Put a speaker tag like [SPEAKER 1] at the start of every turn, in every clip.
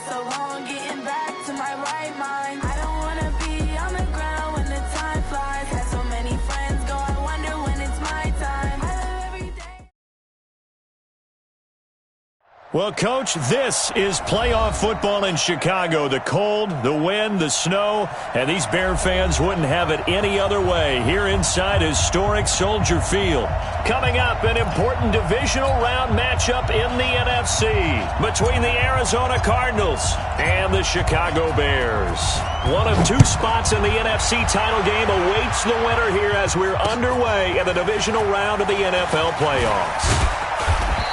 [SPEAKER 1] so long getting back to my right mind. I don't wanna be on the ground when the time flies. Had so many friends go, I wonder when it's my time. I love every day.
[SPEAKER 2] Well, Coach, this is playoff football in Chicago. The cold, the wind, the snow, and these Bear fans wouldn't have it any other way here inside historic Soldier Field. Coming up, an important divisional round matchup in the NFC between the Arizona Cardinals and the Chicago Bears. One of two spots in the NFC title game awaits the winner here as we're underway in the divisional round of the NFL playoffs.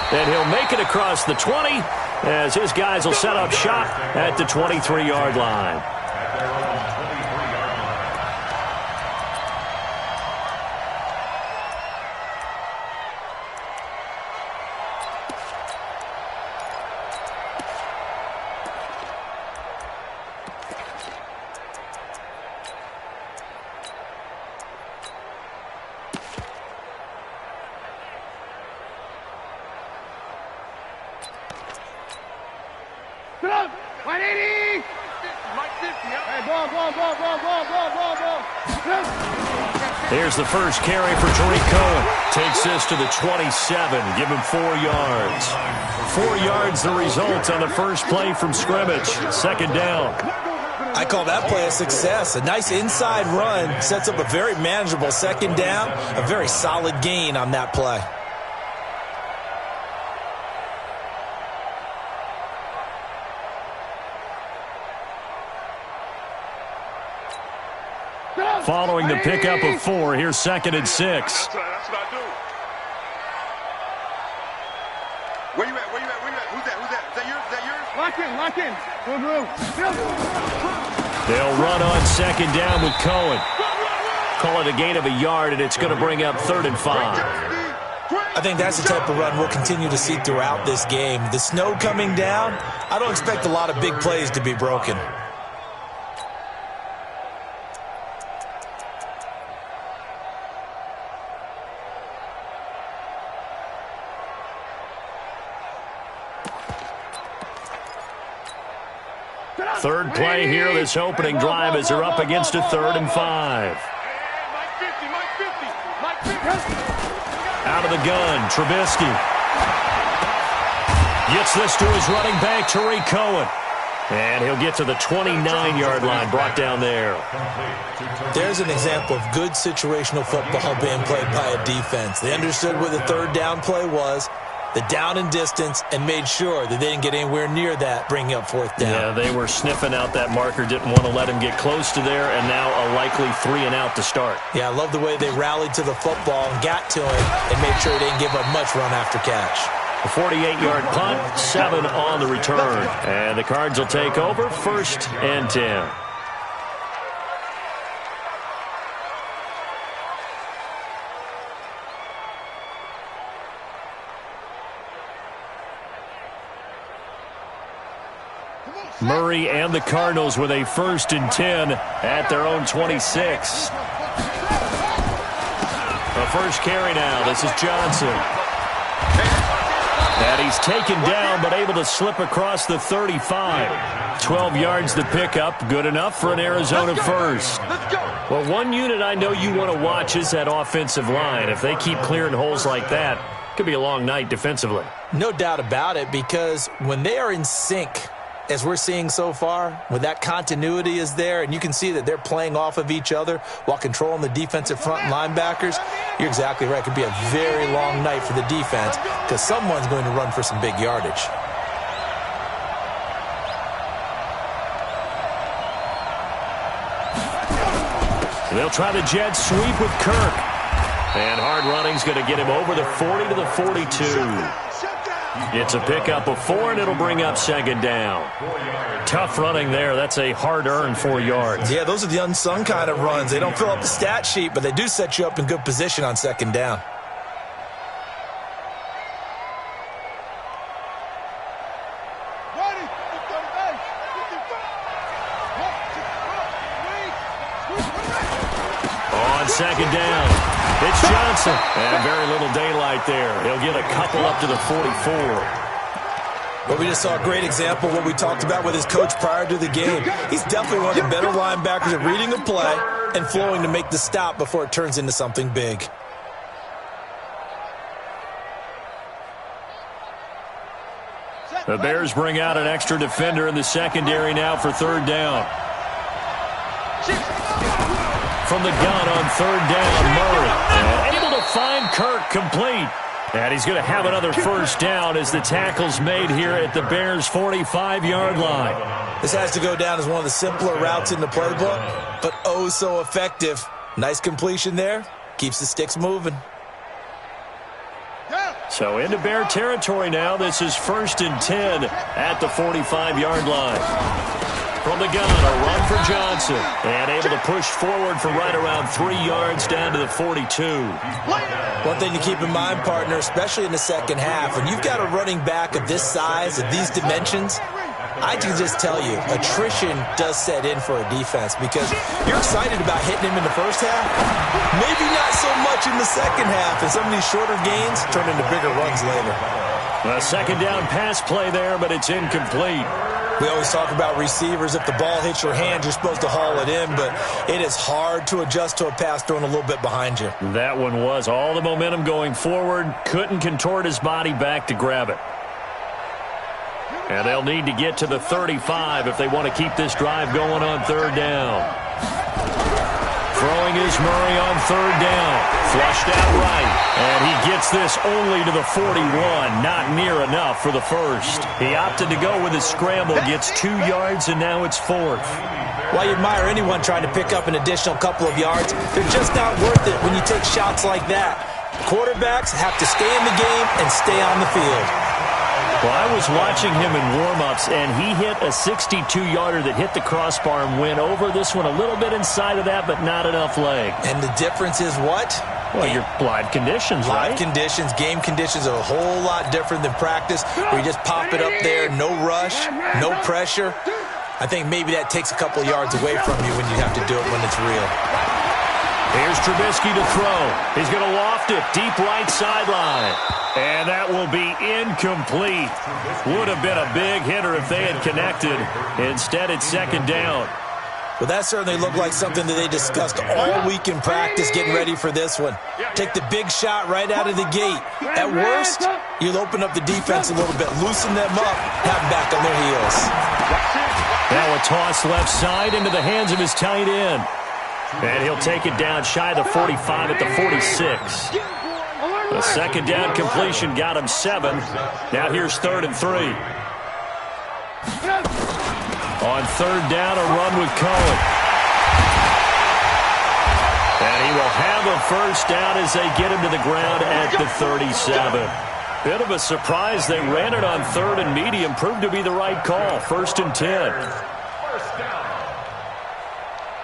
[SPEAKER 2] And he'll make it across the 20 as his guys will set up shop at the 23-yard line. Here's the first carry for Tariq Cohen. Takes this to the 27. Give him 4 yards. 4 yards the result on the first play from scrimmage. Second down.
[SPEAKER 3] I call that play a success. A nice inside run sets up a very manageable second down. A very solid gain on that play.
[SPEAKER 2] Following the pickup of 4, here's 2nd and 6.
[SPEAKER 4] That's what I do. Where you at? Who's that? Is that yours?
[SPEAKER 5] Lock in.
[SPEAKER 2] They'll run on 2nd down with Cohen. Call it a gain of a yard, and it's going to bring up 3rd and 5.
[SPEAKER 3] I think that's the type of run we'll continue to see throughout this game. The snow coming down, I don't expect a lot of big plays to be broken.
[SPEAKER 2] Third play here, this opening drive as they're up against a 3rd and 5. Out of the gun, Trubisky. Gets this to his running back, Tariq Cohen. And he'll get to the 29-yard line, brought down there.
[SPEAKER 3] There's an example of good situational football being played by a defense. They understood where the 3rd down play was, the down and distance, and made sure that they didn't get anywhere near that, bringing up 4th down.
[SPEAKER 2] Yeah, they were sniffing out that marker, didn't want to let him get close to there, and now a likely 3 and out to start.
[SPEAKER 3] Yeah, I love the way they rallied to the football and got to him and made sure they didn't give up much run after catch.
[SPEAKER 2] A 48-yard punt, 7 on the return. And the Cards will take over, 1st and 10. Murray and the Cardinals with a 1st and 10 at their own 26. The first carry now. This is Johnson. And he's taken down but able to slip across the 35. 12 yards to pick up. Good enough for an Arizona first. Well, one unit I know you want to watch is that offensive line. If they keep clearing holes like that, it could be a long night defensively.
[SPEAKER 3] No doubt about it, because when they are in sync, as we're seeing so far, when that continuity is there and you can see that they're playing off of each other while controlling the defensive front linebackers, you're exactly right. It could be a very long night for the defense because someone's going to run for some big yardage.
[SPEAKER 2] They'll try the jet sweep with Kirk. And hard running's going to get him over the 40 to the 42. It's a pickup of 4, and it'll bring up 2nd down. Tough running there. That's a hard-earned 4 yards.
[SPEAKER 3] Yeah, those are the unsung kind of runs. They don't fill up the stat sheet, but they do set you up in good position on 2nd down.
[SPEAKER 2] On 2nd down. It's Johnson. And very little daylight there. He'll get a couple up to the 44.
[SPEAKER 3] Well, we just saw a great example of what we talked about with his coach prior to the game. He's definitely one of the better linebackers at reading a play and flowing to make the stop before it turns into something big.
[SPEAKER 2] The Bears bring out an extra defender in the secondary now for third down. From the gun on third down, Murray. And able to find Kirk complete. And he's going to have another first down as the tackle's made here at the Bears' 45-yard line.
[SPEAKER 3] This has to go down as one of the simpler routes in the playbook, but oh so effective. Nice completion there. Keeps the sticks moving.
[SPEAKER 2] So into Bear territory now. This is 1st and 10 at the 45-yard line. From the gun, a run for Johnson. And able to push forward for right around 3 yards down to the 42.
[SPEAKER 3] One thing to keep in mind, partner, especially in the second half, when you've got a running back of this size, of these dimensions, I can just tell you, attrition does set in for a defense because you're excited about hitting him in the first half, maybe not so much in the second half, and some of these shorter gains turn into bigger runs later.
[SPEAKER 2] A second down pass play there, but it's incomplete.
[SPEAKER 3] We always talk about receivers. If the ball hits your hand, you're supposed to haul it in, but it is hard to adjust to a pass thrown a little bit behind you.
[SPEAKER 2] That one was all the momentum going forward. Couldn't contort his body back to grab it. And they'll need to get to the 35 if they want to keep this drive going on third down. Throwing is Murray on third down. Flushed out right. And he gets this only to the 41. Not near enough for the first. He opted to go with his scramble. Gets 2 yards, and now it's 4th.
[SPEAKER 3] While you admire anyone trying to pick up an additional couple of yards, they're just not worth it when you take shots like that. Quarterbacks have to stay in the game and stay on the field.
[SPEAKER 2] Well, I was watching him in warm-ups, and he hit a 62-yarder that hit the crossbar and went over. This one a little bit inside of that, but not enough leg.
[SPEAKER 3] And the difference is what?
[SPEAKER 2] Well, your live conditions, right?
[SPEAKER 3] Live conditions, game conditions are a whole lot different than practice, where you just pop it up there, no rush, no pressure. I think maybe that takes a couple of yards away from you when you have to do it when it's real.
[SPEAKER 2] Here's Trubisky to throw. He's going to loft it deep right sideline. And that will be incomplete. Would have been a big hitter if they had connected. Instead, it's second down.
[SPEAKER 3] Well, that certainly looked like something that they discussed all week in practice getting ready for this one. Take the big shot right out of the gate. At worst, you'll open up the defense a little bit, loosen them up, have them back on their heels.
[SPEAKER 2] Now a toss left side into the hands of his tight end. And he'll take it down shy of the 45 at the 46. The second down completion got him 7. Now here's 3rd and 3. On third down, a run with Cohen. And he will have a first down as they get him to the ground at the 37. Bit of a surprise. They ran it on 3rd and medium. Proved to be the right call. 1st and 10.
[SPEAKER 5] First down.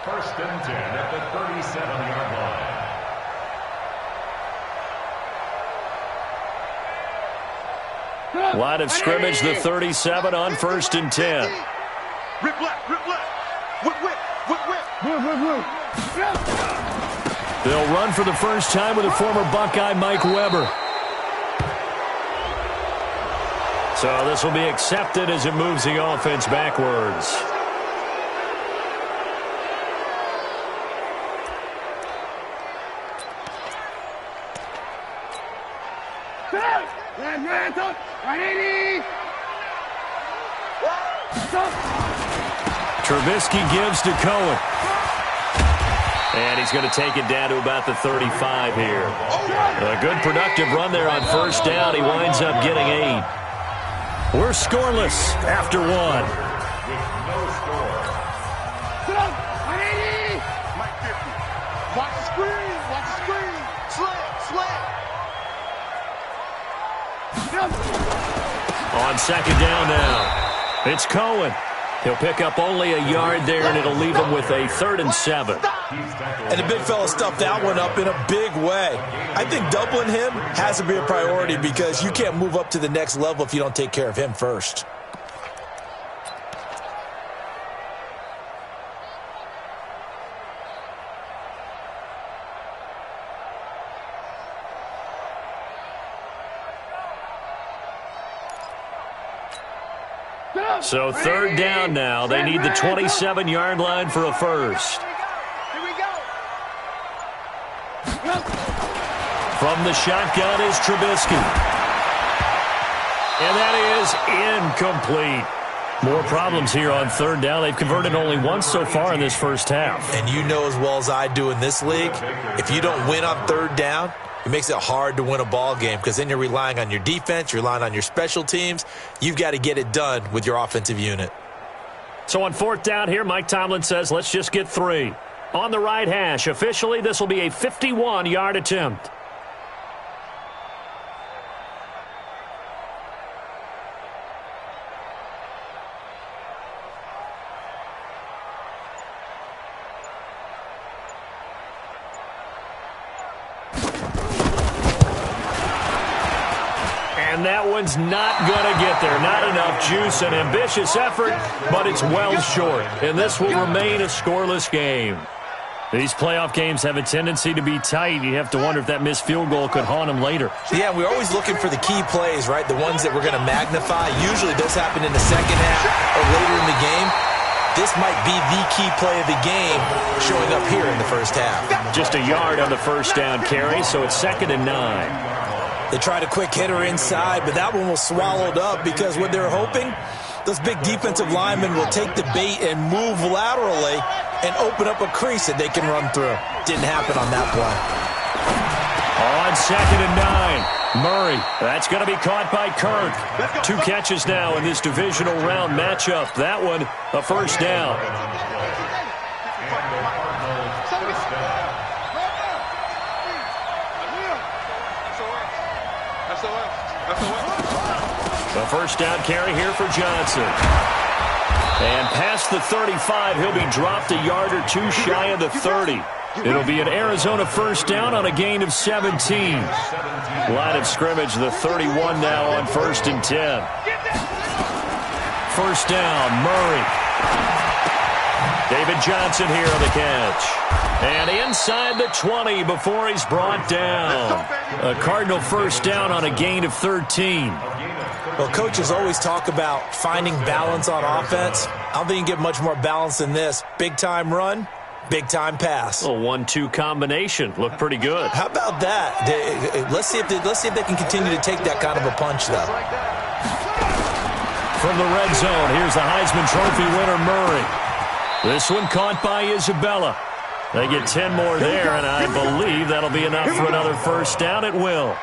[SPEAKER 5] 1st and 10 at the 37-yard line.
[SPEAKER 2] Line of scrimmage, the 37 on 1st and 10.
[SPEAKER 4] Rip left, rip left. Whip, whip, whip, whip.
[SPEAKER 2] They'll run for the first time with a former Buckeye, Mike Weber. So this will be accepted as it moves the offense backwards. Trubisky gives to Cohen. And he's going to take it down to about the 35 here. A good productive run there on first down. He winds up getting 8. We're scoreless after 1.
[SPEAKER 5] With no score.
[SPEAKER 4] Mike 50. Watch the screen, watch the screen. Slant,
[SPEAKER 2] On second down now, it's Cohen. He'll pick up only a yard there, and it'll leave him with a 3rd and 7.
[SPEAKER 3] And the big fella stuffed that one up in a big way. I think doubling him has to be a priority because you can't move up to the next level if you don't take care of him first.
[SPEAKER 2] So third down now. They need the 27-yard line for a first. From the shotgun is Trubisky. And that is incomplete. More problems here on third down. They've converted only once so far in this first half.
[SPEAKER 3] And you know as well as I do in this league, if you don't win on third down, it makes it hard to win a ball game because then you're relying on your defense, you're relying on your special teams. You've got to get it done with your offensive unit.
[SPEAKER 2] So on fourth down here, Mike Tomlin says, let's just get 3. On the right hash, officially, this will be a 51-yard attempt. And that one's not going to get there. Not enough juice. An ambitious effort, but it's well short. And this will remain a scoreless game. These playoff games have a tendency to be tight. You have to wonder if that missed field goal could haunt them later.
[SPEAKER 3] Yeah, we're always looking for the key plays, right? The ones that we're going to magnify. Usually this happen in the second half or later in the game. This might be the key play of the game showing up here in the first half.
[SPEAKER 2] Just a yard on the first down carry, so it's 2nd and 9.
[SPEAKER 3] They tried a quick hitter inside, but that one was swallowed up because what they're hoping, those big defensive linemen will take the bait and move laterally and open up a crease that they can run through. Didn't happen on that play.
[SPEAKER 2] On 2nd and 9, Murray. That's going to be caught by Kirk. 2 catches now in this divisional round matchup. That one, a first down. The first down carry here for Johnson. And past the 35, he'll be dropped a yard or 2 shy of the 30. It'll be an Arizona first down on a gain of 17. Line of scrimmage, the 31 now on 1st and 10. First down, Murray. David Johnson here on the catch. And inside the 20 before he's brought down. A Cardinal first down on a gain of 13.
[SPEAKER 3] Well, coaches always talk about finding balance on offense. I don't think you can get much more balance than this. Big-time run, big-time pass.
[SPEAKER 2] A 1-2 combination. Looked pretty good.
[SPEAKER 3] How about that? Let's see if they can continue to take that kind of a punch, though.
[SPEAKER 2] From the red zone, here's the Heisman Trophy winner, Murray. This one caught by Isabella. They get 10 more there, and I believe that'll be enough for another first down. It will.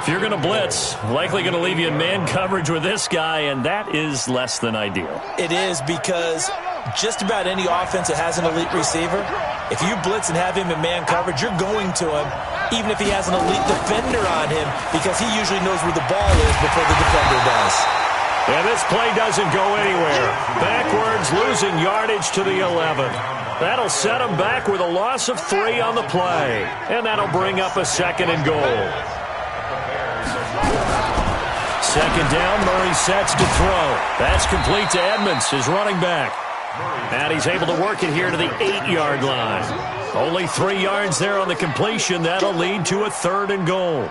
[SPEAKER 2] If you're going to blitz, likely going to leave you in man coverage with this guy, and that is less than ideal.
[SPEAKER 3] It is because just about any offense that has an elite receiver, if you blitz and have him in man coverage, you're going to him, even if he has an elite defender on him, because he usually knows where the ball is before the defender does.
[SPEAKER 2] And this play doesn't go anywhere. Backwards, losing yardage to the 11. That'll set him back with a loss of 3 on the play. And that'll bring up a 2nd and goal. 2nd down, Murray sets to throw. That's complete to Edmonds, his running back. And he's able to work it here to the 8-yard line. Only 3 yards there on the completion. That'll lead to a 3rd and goal.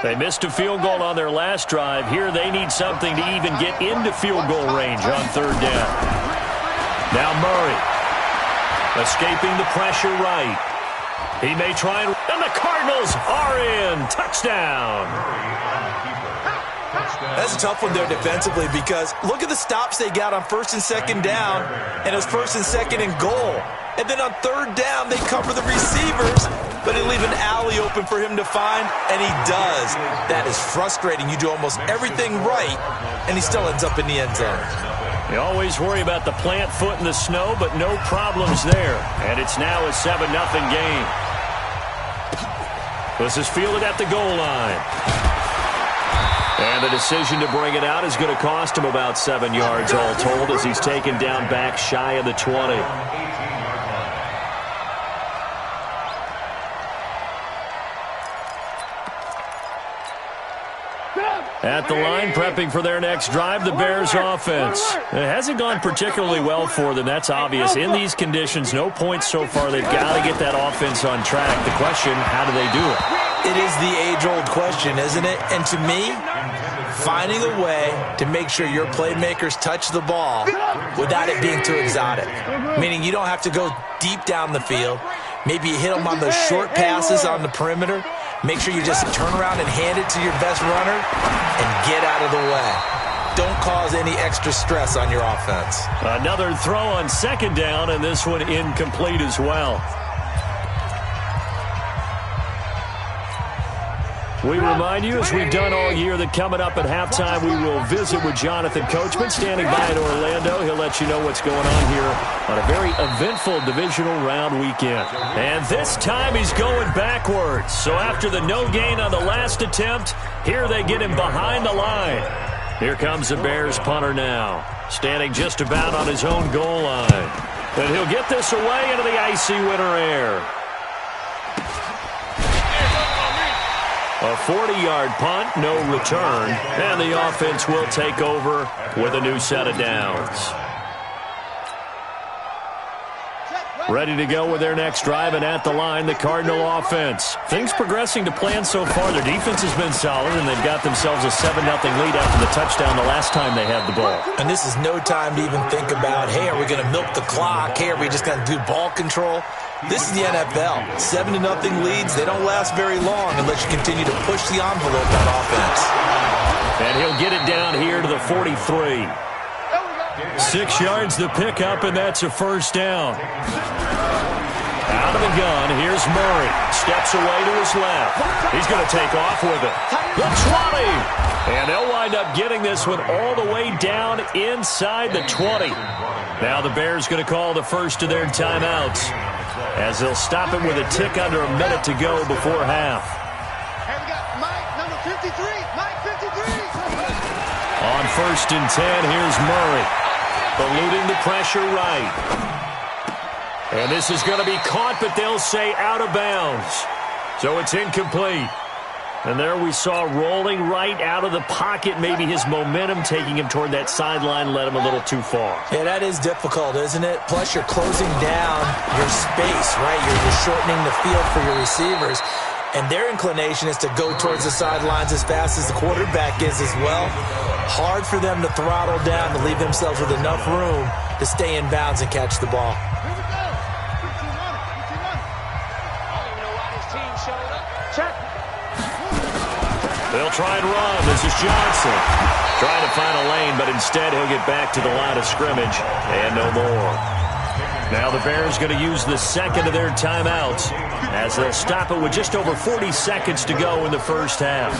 [SPEAKER 2] They missed a field goal on their last drive. Here they need something to even get into field goal range on 3rd down. Now Murray, escaping the pressure right. He may try and the Cardinals are in. Touchdown.
[SPEAKER 3] That's a tough one there defensively because look at the stops they got on 1st and 2nd down, and it was 1st and 2nd and goal. And then on 3rd down, they cover the receivers, but they leave an alley open for him to find, and he does. That is frustrating. You do almost everything right, and he still ends up in the end zone.
[SPEAKER 2] You always worry about the plant foot in the snow, but no problems there. And it's now a 7-0 game. This is fielded at the goal line. And the decision to bring it out is going to cost him about 7 yards all told as he's taken down back shy of the 20. At the line, prepping for their next drive, the Bears offense. It hasn't gone particularly well for them. That's obvious. In these conditions, no points so far. They've got to get that offense on track. The question, how do they do it?
[SPEAKER 3] It is the age-old question, isn't it? And to me, finding a way to make sure your playmakers touch the ball without it being too exotic. Meaning you don't have to go deep down the field. Maybe you hit them on those short passes on the perimeter. Make sure you just turn around and hand it to your best runner and get out of the way. Don't cause any extra stress on your offense.
[SPEAKER 2] Another throw on second down, and this one incomplete as well. We remind you, as we've done all year, that coming up at halftime, we will visit with Jonathan Coachman, standing by in Orlando. He'll let you know what's going on here on a very eventful divisional round weekend. And this time he's going backwards. So after the no gain on the last attempt, here they get him behind the line. Here comes the Bears punter now, standing just about on his own goal line. And he'll get this away into the icy winter air. A 40-yard punt, no return, and the offense will take over with a new set of downs. Ready to go with their next drive, and at the line, the Cardinal offense. Things progressing to plan so far. Their defense has been solid, and they've got themselves a 7-0 lead after the touchdown the last time they had the ball.
[SPEAKER 3] And this is no time to even think about, hey, are we going to milk the clock? Hey, are we just going to do ball control? This is the NFL. 7-0 leads, they don't last very long unless you continue to push the envelope on offense.
[SPEAKER 2] And he'll get it down here to the 43. 6 yards the pickup, and that's a first down. Out of the gun, here's Murray. Steps away to his left. He's going to take off with it. The 20. And they'll wind up getting this one all the way down inside the 20. Now the Bears going to call the first of their timeouts, as they'll stop it with a tick under a minute to go before half.
[SPEAKER 4] And we got Mike, number 53. Mike 53.
[SPEAKER 2] On 1st and 10, here's Murray. Eluding the pressure right. And this is going to be caught, but they'll say out of bounds. So it's incomplete. And there we saw rolling right out of the pocket. Maybe his momentum taking him toward that sideline led him a little too far.
[SPEAKER 3] Yeah, that is difficult, isn't it? Plus, you're closing down your space, right? You're shortening the field for your receivers. And their inclination is to go towards the sidelines as fast as the quarterback is as well. Hard for them to throttle down to leave themselves with enough room to stay in bounds and catch the ball.
[SPEAKER 2] They'll try and run. This is Johnson. Trying to find a lane, but instead he'll get back to the line of scrimmage and no more. Now the Bears going to use the second of their timeouts as they'll stop it with just over 40 seconds to go in the first half.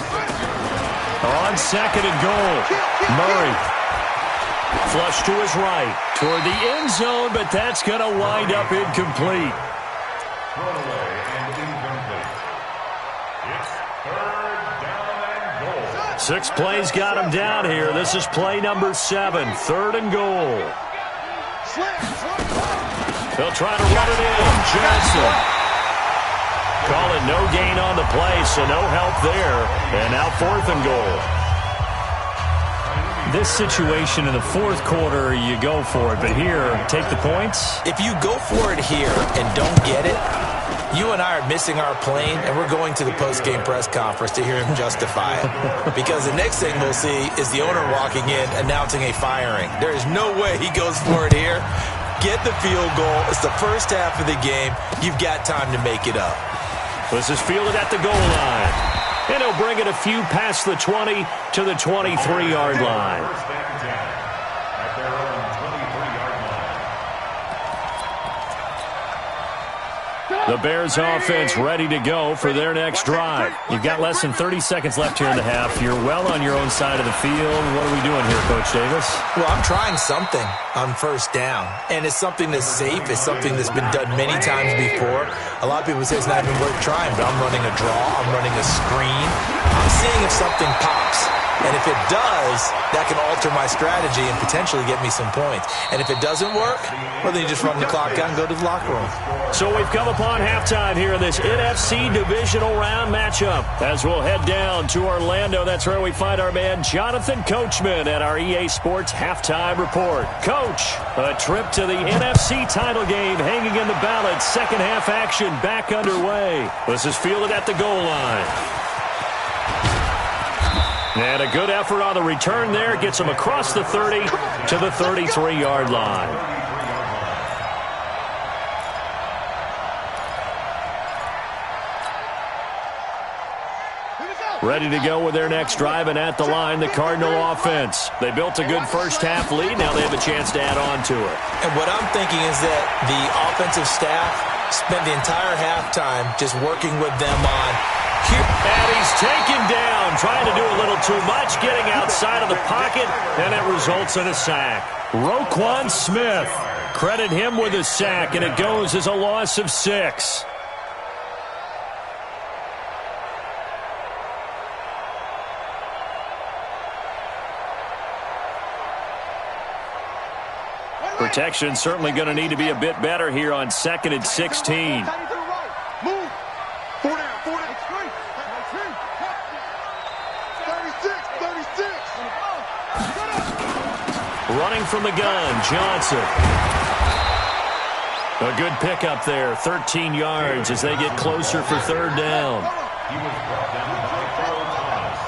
[SPEAKER 2] On second and goal, Murray. Flush to his right toward the end zone, but that's going to wind up incomplete.
[SPEAKER 5] Throwaway and incomplete. It's 3rd down and goal.
[SPEAKER 2] 6 plays got him down here. This is play number 7, 3rd and goal. They'll try to run it in. Johnson. Call it no gain on the play, so no help there. And now 4th and goal. This situation in the 4th quarter, you go for it. But here, take the points.
[SPEAKER 3] If you go for it here and don't get it, you and I are missing our plane, and we're going to the post-game press conference to hear him justify it. Because the next thing we'll see is the owner walking in announcing a firing. There is no way he goes for it here. Get the field goal. It's the first half of the game. You've got time to make it up.
[SPEAKER 2] This is fielded at the goal line. And he'll bring it a few past the 20 to the 23-yard line.
[SPEAKER 5] First and 10 at their own 23-yard line.
[SPEAKER 2] The Bears offense ready to go for their next drive. You've got less than 30 seconds left here in the half. You're well on your own side of the field. What are we doing here, Coach Davis?
[SPEAKER 3] Well, I'm trying something on first down, and it's something that's safe. It's something that's been done many times before. A lot of people say it's not even worth trying, but I'm running a draw. I'm running a screen. I'm seeing if something pops. And if it does, that can alter my strategy and potentially get me some points. And if it doesn't work, well, then you just run the clock out and go to the locker room.
[SPEAKER 2] So we've come upon upon halftime here in this NFC Divisional Round matchup. As we'll head down to Orlando, that's where we find our man Jonathan Coachman at our EA Sports Halftime Report. Coach, a trip to the NFC title game hanging in the balance. Second half action back underway. This is fielded at the goal line. And a good effort on the return there. Gets him across the 30 to the 33-yard line. Ready to go with their next drive, and at the line, the Cardinal offense. They built a good first-half lead. Now they have a chance to add on to it.
[SPEAKER 3] And what I'm thinking is that the offensive staff spent the entire halftime just working with them on here.
[SPEAKER 2] And he's taken down, trying to do a little too much, getting outside of the pocket, and it results in a sack. Roquan Smith, credit him with a sack, and it goes as a loss of 6. Protection certainly going to need to be a bit better here on 2nd and 16.
[SPEAKER 4] Move. 4 down, 4 down. 36.
[SPEAKER 2] Running from the gun, Johnson. A good pickup there, 13 yards as they get closer for third down.
[SPEAKER 5] He was brought down by Earl Thomas.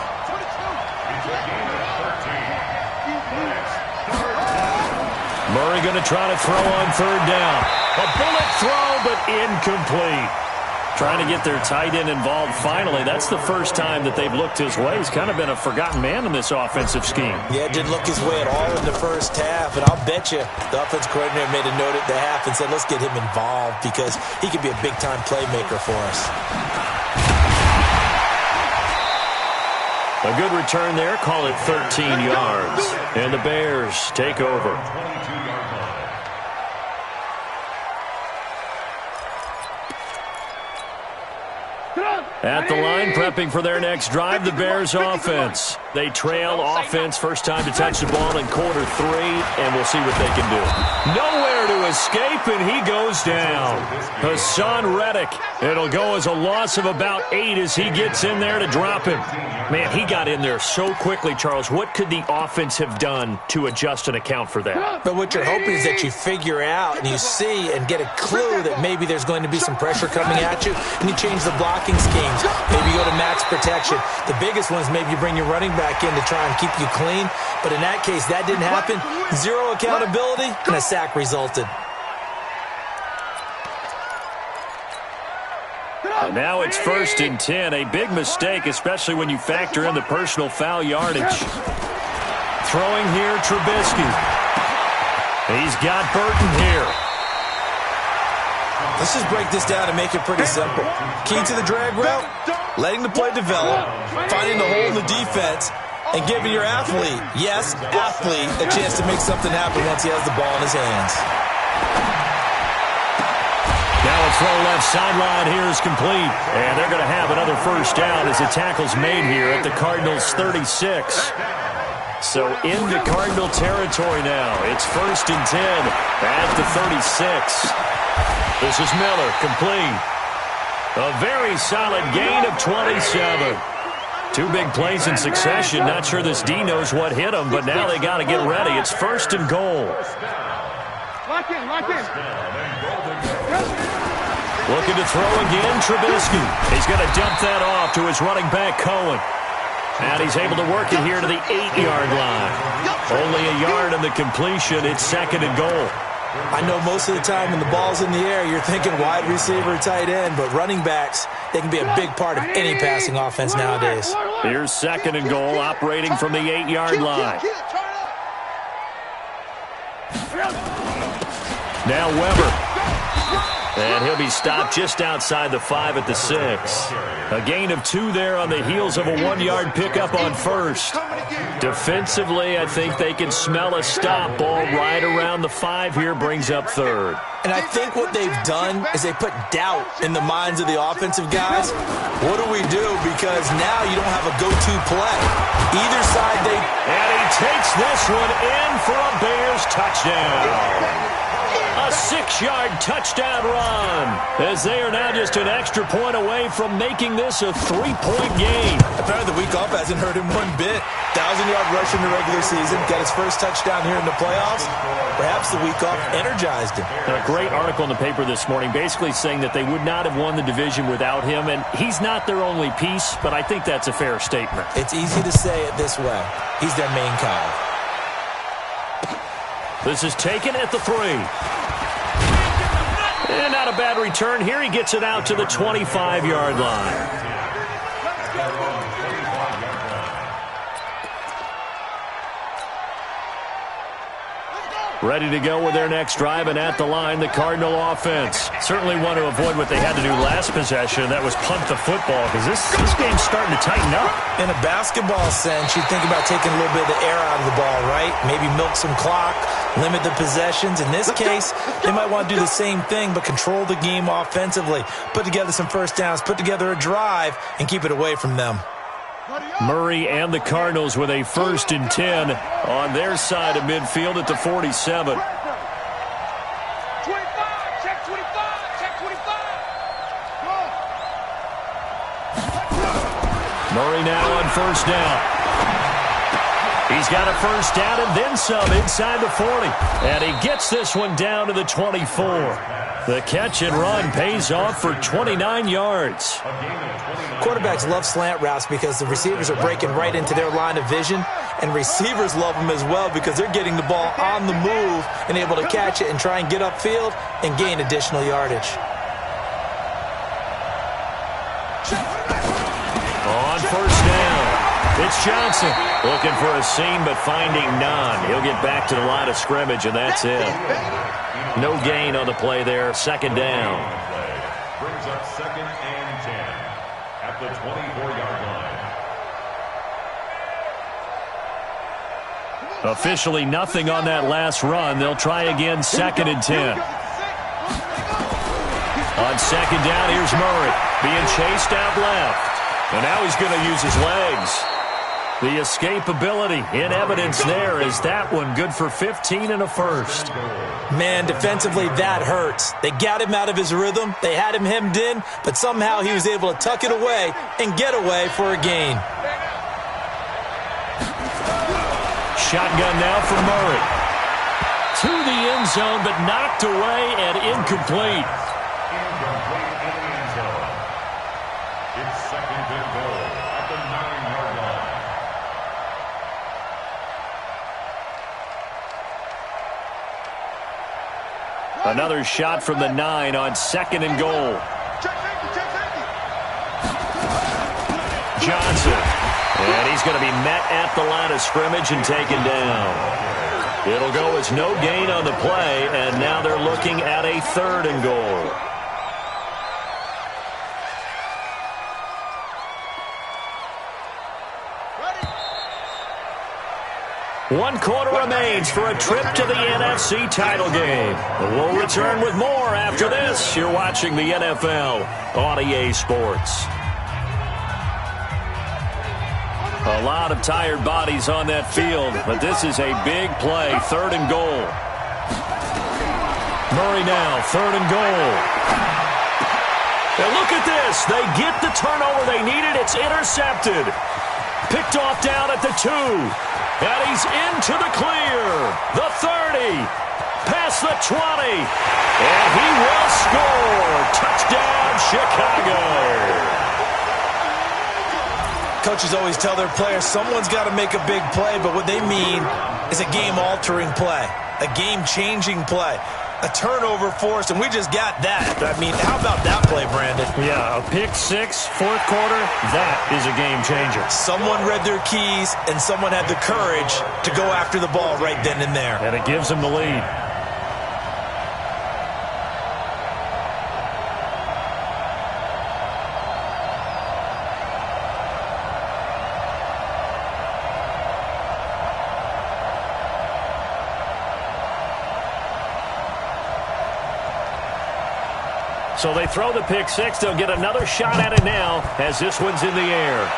[SPEAKER 5] It's a gain of 13. Next, third down.
[SPEAKER 2] Murray going to try to throw on third down. A bullet throw, but incomplete. Trying to get their tight end involved finally. That's the first time that they've looked his way. He's kind of been a forgotten man in this offensive scheme.
[SPEAKER 3] Yeah, didn't look his way at all in the first half. And I'll bet you the offense coordinator made a note at the half and said, let's get him involved because he could be a big-time playmaker for us.
[SPEAKER 2] A good return there. Call it 13 yards. And the Bears take over.
[SPEAKER 5] 22-yard line.
[SPEAKER 2] At the line, prepping for their next drive, the Bears offense. They trail offense, first time to touch the ball in quarter 3, and we'll see what they can do. Nowhere to escape, and he goes down. Hassan Reddick. It'll go as a loss of about 8 as he gets in there to drop him. Man, he got in there so quickly, Charles. What could the offense have done to adjust and account for that?
[SPEAKER 3] But what you're hoping is that you figure out and you see and get a clue that maybe there's going to be some pressure coming at you, and you change the blocking schemes. Maybe you go to max protection. The biggest one is maybe you bring your running back in to try and keep you clean. But in that case, that didn't happen. Zero accountability, and a sack resulted.
[SPEAKER 2] And now it's 1st and 10. A big mistake, especially when you factor in the personal foul yardage. Throwing here, Trubisky. He's got Burton here.
[SPEAKER 3] Let's just break this down and make it pretty simple. Key to the drag route, letting the play develop, finding the hole in the defense, and giving your athlete, yes, athlete, a chance to make something happen once he has the ball in his hands.
[SPEAKER 2] Now a throw left sideline here is complete. And they're going to have another first down as the tackle's made here at the Cardinals' 36. So into Cardinal territory now. It's 1st and 10 at the 36. This is Miller, complete. A very solid gain of 27. 2 big plays in succession. Not sure this D knows what hit him, but now they got to get ready. It's 1st and goal.
[SPEAKER 4] Lock in.
[SPEAKER 2] Looking to throw again, Trubisky. He's going to dump that off to his running back, Cohen. And he's able to work it here to the 8-yard line. Only a yard on the completion. It's 2nd and goal.
[SPEAKER 3] I know most of the time when the ball's in the air, you're thinking wide receiver, tight end, but running backs, they can be a big part of any passing offense nowadays.
[SPEAKER 2] Here's 2nd and goal, operating from the 8-yard line. Now Weber. And he'll be stopped just outside the 5 at the 6. A gain of 2 there on the heels of a 1-yard pickup on first. Defensively, I think they can smell a stop. Ball right around the 5 here, brings up 3rd.
[SPEAKER 3] And I think what they've done is they put doubt in the minds of the offensive guys. What do we do? Because now you don't have a go-to play. Either side they...
[SPEAKER 2] And he takes this one in for a Bears touchdown. A 6-yard touchdown run. as they are now just an extra point away from making this a 3-point game.
[SPEAKER 3] Apparently the week off hasn't hurt him one bit. 1,000-yard rush in the regular season, got his first touchdown here in the playoffs. Perhaps the week off energized him.
[SPEAKER 2] A great article in the paper this morning basically saying that they would not have won the division without him, and he's not their only piece, but I think that's a fair statement.
[SPEAKER 3] It's easy to say it this way. He's their main cog.
[SPEAKER 2] This is taken at the 3. And not a bad return here. He gets it out to the 25-yard line. Ready to go with their next drive, and at the line, the Cardinal offense. Certainly want to avoid what they had to do last possession. That was punt the football, because this game's starting to tighten up.
[SPEAKER 3] In a basketball sense, you think about taking a little bit of the air out of the ball, right? Maybe milk some clock, limit the possessions. In this case, they might want to do the same thing, but control the game offensively. Put together some first downs, put together a drive, and keep it away from them.
[SPEAKER 2] Murray and the Cardinals with a 1st and 10 on their side of midfield at the 47.
[SPEAKER 4] 25, check 25, check 25.
[SPEAKER 2] Murray now on 1st down. He's got a 1st down and then some inside the 40. And he gets this one down to the 24. The catch and run pays off for 29 yards.
[SPEAKER 3] Quarterbacks love slant routes because the receivers are breaking right into their line of vision, and receivers love them as well because they're getting the ball on the move and able to catch it and try and get upfield and gain additional yardage.
[SPEAKER 2] On 1st down, it's Johnson looking for a seam but finding none. He'll get back to the line of scrimmage, and that's it. No gain on the play there. 2nd down.
[SPEAKER 5] Brings up 2nd and 10 at the 24-yard line.
[SPEAKER 2] Officially nothing on that last run. They'll try again 2nd and 10. On 2nd down, here's Murray being chased out left. And now he's going to use his legs. The escapability in evidence there. Is that one good for 15 and a 1st?
[SPEAKER 3] Man, defensively, that hurts. They got him out of his rhythm. They had him hemmed in, but somehow he was able to tuck it away and get away for a gain.
[SPEAKER 2] Shotgun now for Murray. To the end zone, but knocked away and incomplete.
[SPEAKER 5] Incomplete in the end zone. It's 2nd and goal at the 9-yard line.
[SPEAKER 2] Another shot from the 9 on 2nd and goal. Johnson. And he's going to be met at the line of scrimmage and taken down. It'll go as no gain on the play, and now they're looking at a 3rd and goal. One quarter remains for a trip to the NFC title game. We'll return with more after this. You're watching the NFL on EA Sports. A lot of tired bodies on that field, but this is a big play. 3rd and goal. Murray now, 3rd and goal. And look at this. They get the turnover they needed. It's intercepted. Picked off down at the 2. And he's into the clear. The 30. Past the 20. And he will score. Touchdown, Chicago.
[SPEAKER 3] Coaches always tell their players someone's got to make a big play, but what they mean is a game-altering play, a game-changing play, a turnover forced, and we just got that. I mean, how about that play, Brandon?
[SPEAKER 2] Yeah, a pick 6, 4th quarter, that is a game-changer.
[SPEAKER 3] Someone read their keys, and someone had the courage to go after the ball right then and there.
[SPEAKER 2] And it gives them the lead. So they throw the pick 6. They'll get another shot at it now as this one's in the air.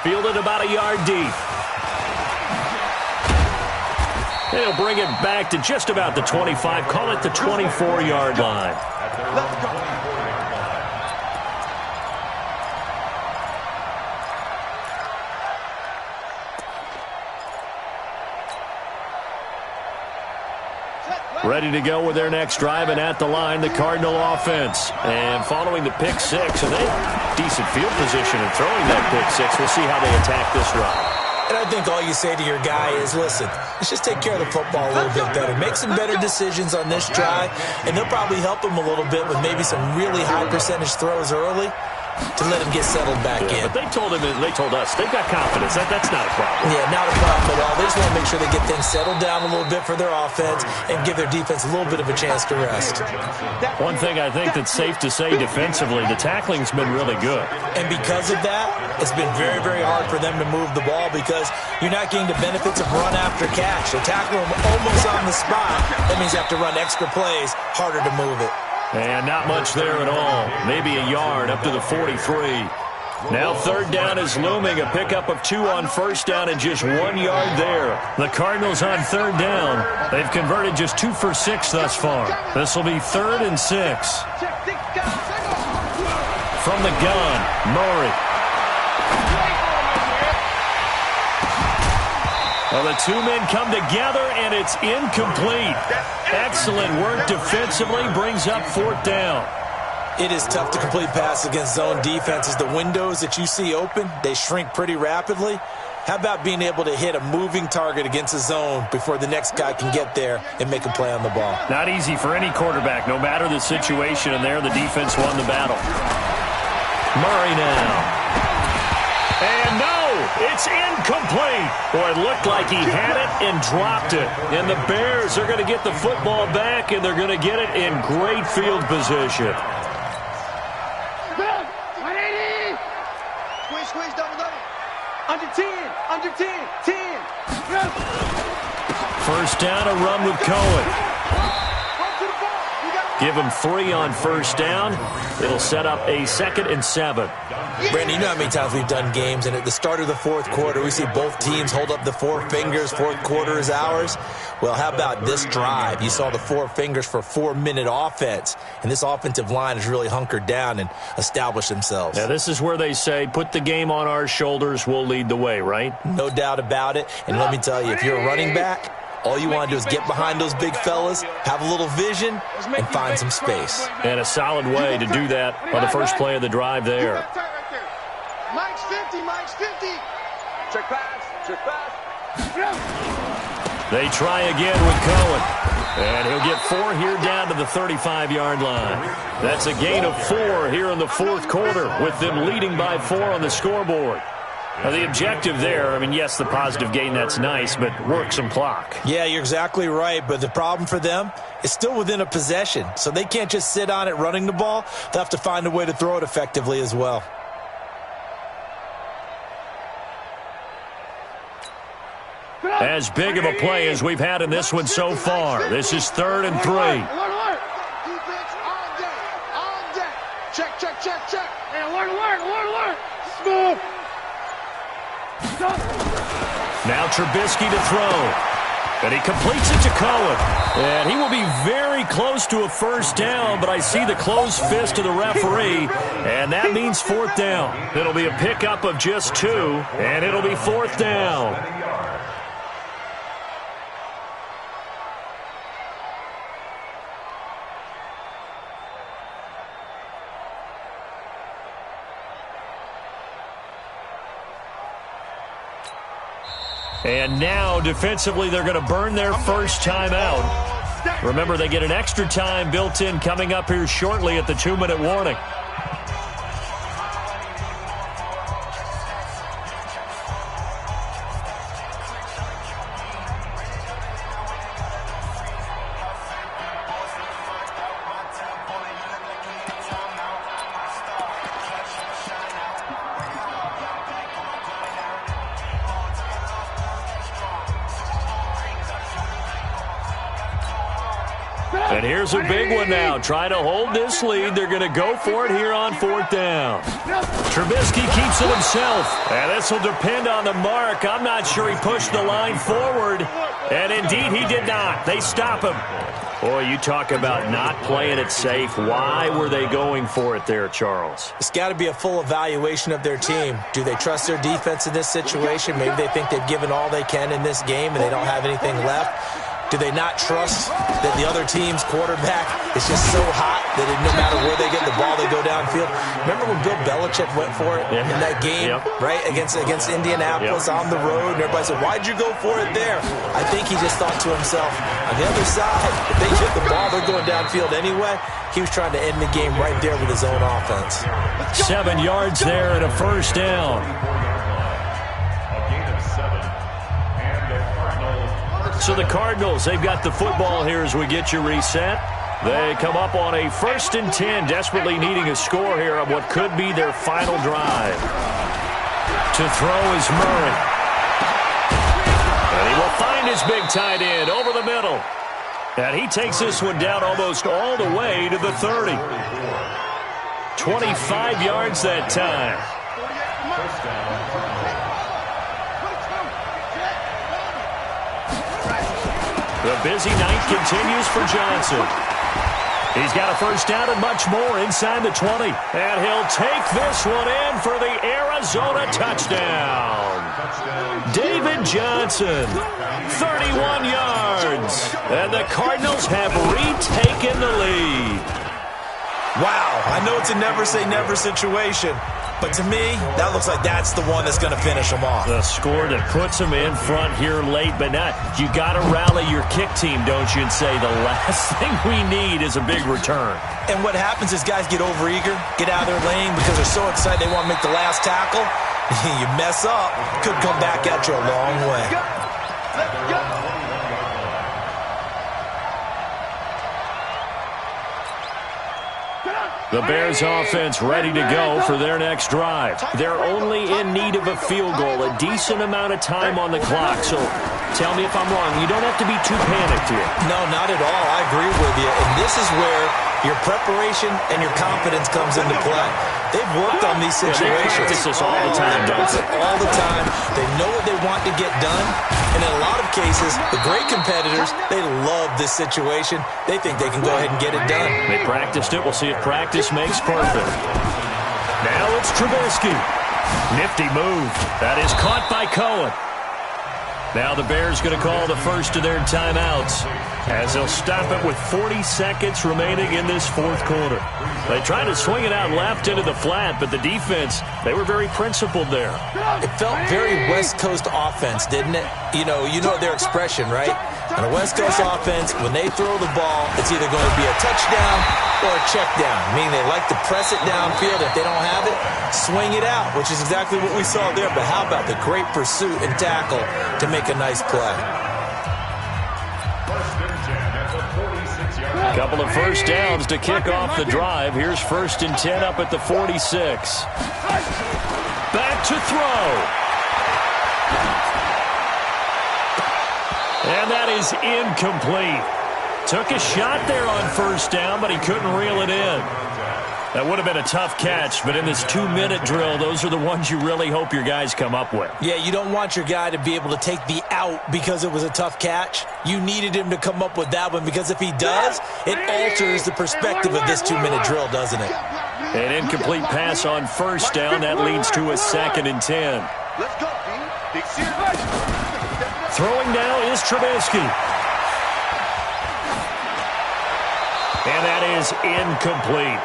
[SPEAKER 2] Fielded about a yard deep. They'll bring it back to just about the 25. Call it the 24-yard line.
[SPEAKER 4] Let's go.
[SPEAKER 2] Ready to go with their next drive, and at the line, the Cardinal offense. And following the pick six, and they decent field position in throwing that pick six. We'll see how they attack this run.
[SPEAKER 3] And I think all you say to your guy is, listen, let's just take care of the football a little bit better. Make some better decisions on this drive, and they'll probably help him a little bit with maybe some really high percentage throws early to let him get settled back in.
[SPEAKER 2] But they told us, they've got confidence. That's not a problem.
[SPEAKER 3] Yeah, not a problem at all. They just want to make sure they get things settled down a little bit for their offense and give their defense a little bit of a chance to rest.
[SPEAKER 2] One thing I think that's safe to say defensively, the tackling's been really good.
[SPEAKER 3] And because of that, it's been very, very hard for them to move the ball because you're not getting the benefits of run after catch. They tackle them almost on the spot. That means you have to run extra plays, harder to move it.
[SPEAKER 2] And not much there at all. Maybe a yard up to the 43. Now third down is looming. A pickup of 2 on first down and just 1 yard there. The Cardinals on third down. They've converted just 2 for 6 thus far. This will be 3rd and 6. From the gun, Murray. Well, the two men come together, and it's incomplete. Excellent work defensively, brings up 4th down.
[SPEAKER 3] It is tough to complete passes against zone defenses. The windows that you see open, they shrink pretty rapidly. How about being able to hit a moving target against a zone before the next guy can get there and make a play on the ball?
[SPEAKER 2] Not easy for any quarterback, no matter the situation, and there the defense won the battle. Murray now. And no, it's incomplete. Boy, it looked like he had it and dropped it. And the Bears are going to get the football back, and they're going to get it in great field position.
[SPEAKER 4] Squeeze, double. Under 10, 10.
[SPEAKER 2] First down, a run with Cohen. Give him 3 on first down. It'll set up a 2nd and 7.
[SPEAKER 3] Brandon, you know how many times we've done games, and at the start of the 4th quarter, we see both teams hold up the 4 fingers, 4th quarter is ours. Well, how about this drive? You saw the 4 fingers for 4-minute offense, and this offensive line has really hunkered down and established themselves.
[SPEAKER 2] Now, this is where they say, put the game on our shoulders, we'll lead the way, right?
[SPEAKER 3] No doubt about it, and let me tell you, if you're a running back, all you want to do is get behind those big fellas, have a little vision, and find some space.
[SPEAKER 2] And a solid way to do that on the first play of the drive there.
[SPEAKER 4] Mike's 50. Check pass.
[SPEAKER 2] They try again with Cohen. And he'll get 4 here down to the 35-yard line. That's a gain of 4 here in the 4th quarter, with them leading by 4 on the scoreboard. Now, the objective there, I mean, yes, the positive gain, that's nice, but work some clock.
[SPEAKER 3] Yeah, you're exactly right, but the problem for them is still within a possession, so they can't just sit on it running the ball. They'll have to find a way to throw it effectively as well.
[SPEAKER 2] As big of a play as we've had in this one so far. This is 3rd and 3.
[SPEAKER 4] Defense on deck. Check. Hey, alert. Smooth.
[SPEAKER 2] Now Trubisky to throw. And he completes it to Cohen. And he will be very close to a first down, but I see the closed fist of the referee, and that means 4th down. It'll be a pickup of just 2, and it'll be 4th down. And now, defensively, they're going to burn their first time out. Remember, they get an extra time built in coming up here shortly at the 2-minute warning. And here's a big one now. Trying to hold this lead. They're going to go for it here on 4th down. Trubisky keeps it himself. And this will depend on the mark. I'm not sure he pushed the line forward. And indeed, he did not. They stop him. Boy, you talk about not playing it safe. Why were they going for it there, Charles?
[SPEAKER 3] It's got to be a full evaluation of their team. Do they trust their defense in this situation? Maybe they think they've given all they can in this game and they don't have anything left. Do they not trust that the other team's quarterback is just so hot that no matter where they get the ball, they go downfield? Remember when Bill Belichick went for it in that game, right, against Indianapolis on the road? And everybody said, why'd you go for it there? I think he just thought to himself, on the other side, if they get the ball, they're going downfield anyway. He was trying to end the game right there with his own offense.
[SPEAKER 2] 7 yards there and a 1st down. So the Cardinals, they've got the football here as we get you reset. They come up on a 1st and 10, desperately needing a score here on what could be their final drive. To throw is Murray. And he will find his big tight end over the middle. And he takes this one down almost all the way to the 30. 25 yards that time. The busy night continues for Johnson. He's got a 1st down and much more inside the 20. And he'll take this one in for the Arizona touchdown. David Johnson, 31 yards. And the Cardinals have retaken the lead.
[SPEAKER 3] Wow, I know it's a never-say-never situation, but to me, that looks like that's the one that's going to finish them off.
[SPEAKER 2] The score that puts them in front here late, but not. You got to rally your kick team, don't you, and say the last thing we need is a big return.
[SPEAKER 3] And what happens is guys get overeager, get out of their lane because they're so excited they want to make the last tackle. You mess up, could come back at you a long way.
[SPEAKER 2] The Bears offense ready to go for their next drive. They're only in need of a field goal, a decent amount of time on the clock. So tell me if I'm wrong. You don't have to be too panicked here.
[SPEAKER 3] No, not at all. I agree with you. And this is where your preparation and your confidence comes into play. They've worked on these situations.
[SPEAKER 2] They practice this all the time, don't they?
[SPEAKER 3] All the time. They know what they want to get done. And in a lot of cases, the great competitors, they love this situation. They think they can go ahead and get it done.
[SPEAKER 2] They practiced it. We'll see if practice makes perfect. Now it's Trubisky. Nifty move. That is caught by Cohen. Now the Bears going to call the first of their timeouts as they'll stop it with 40 seconds remaining in this 4th quarter. They tried to swing it out left into the flat, but the defense, they were very principled there.
[SPEAKER 3] It felt very West Coast offense, didn't it? You know their expression, right? On a West Coast offense, when they throw the ball, it's either going to be a touchdown or a check down, meaning they like to press it downfield. If they don't have it, swing it out, which is exactly what we saw there. But how about the great pursuit and tackle to make a nice play?
[SPEAKER 2] A couple of 1st downs to kick off the drive. Here's 1st and 10 up at the 46. Back to throw. And that is incomplete. Took a shot there on 1st down, but he couldn't reel it in. That would have been a tough catch, but in this 2-minute drill, those are the ones you really hope your guys come up with.
[SPEAKER 3] Yeah, you don't want your guy to be able to take the out because it was a tough catch. You needed him to come up with that one because if he does, it alters the perspective of this 2-minute drill, doesn't it?
[SPEAKER 2] An incomplete pass on 1st down. That leads to a 2nd and 10.
[SPEAKER 4] Let's go, team.
[SPEAKER 2] Throwing now is Trubisky. And that is incomplete.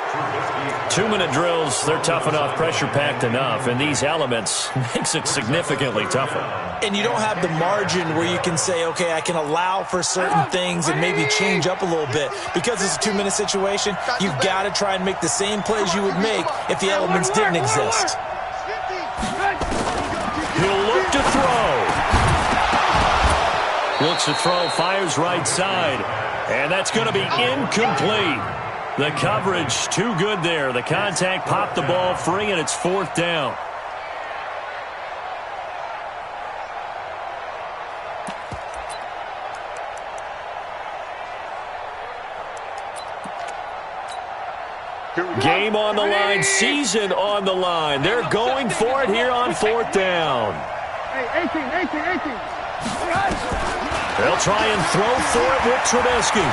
[SPEAKER 2] 2-minute drills, they're tough enough, pressure-packed enough, and these elements makes it significantly tougher.
[SPEAKER 3] And you don't have the margin where you can say, okay, I can allow for certain things and maybe change up a little bit. Because it's a 2-minute situation, you've got to try and make the same plays you would make if the elements didn't exist.
[SPEAKER 2] He'll look to throw. Looks to throw, fires right side. And that's going to be incomplete. The coverage too good there. The contact popped the ball free, and it's 4th down. Game on the line, season on the line. They're going for it here on 4th down.
[SPEAKER 4] Hey, 18.
[SPEAKER 2] They'll try and throw for it with Trubisky.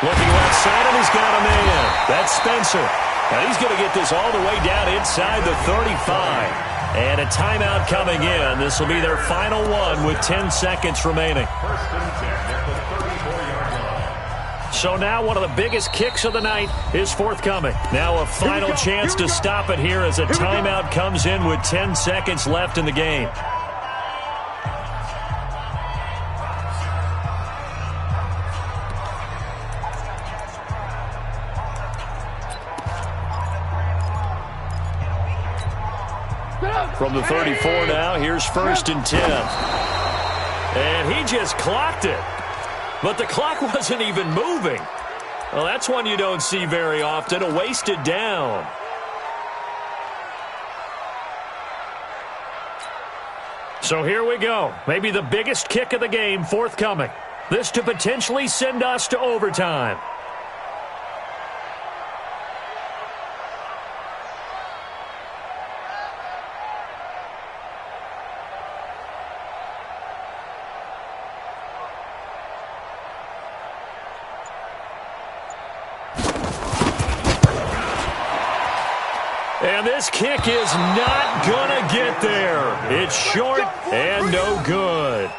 [SPEAKER 2] Looking left side, and he's got a man. That's Spencer. And he's going to get this all the way down inside the 35. And a timeout coming in. This will be their final one with 10 seconds remaining.
[SPEAKER 5] First and 10 at the 34-yard line.
[SPEAKER 2] So now one of the biggest kicks of the night is forthcoming. Now a final chance to stop it here as a timeout comes in with 10 seconds left in the game. From the 34 now, here's 1st and 10. And he just clocked it. But the clock wasn't even moving. Well, that's one you don't see very often, a wasted down. So here we go. Maybe the biggest kick of the game forthcoming. This to potentially send us to overtime. And this kick is not going to get there. It's short and no good.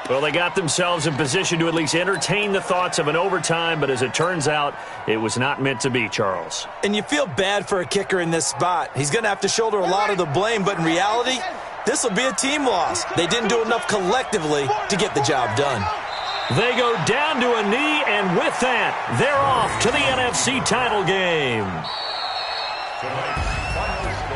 [SPEAKER 2] Well, they got themselves in position to at least entertain the thoughts of an overtime, but as it turns out, it was not meant to be, Charles.
[SPEAKER 3] And you feel bad for a kicker in this spot. He's going to have to shoulder a lot of the blame, but in reality, this will be a team loss. They didn't do enough collectively to get the job done.
[SPEAKER 2] They go down to a knee, and with that, they're off to the NFC title game.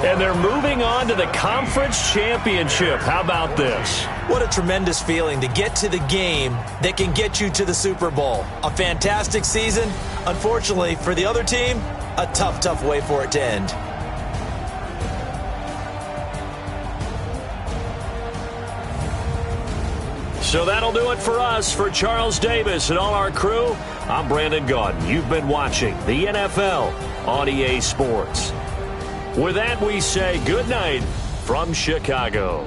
[SPEAKER 2] And they're moving on to the conference championship. How about this?
[SPEAKER 3] What a tremendous feeling to get to the game that can get you to the Super Bowl. A fantastic season. Unfortunately, for the other team, a tough way for it to end.
[SPEAKER 2] So that'll do it for us. For Charles Davis and all our crew, I'm Brandon Gaudin. You've been watching the NFL on EA Sports. With that, we say good night from Chicago.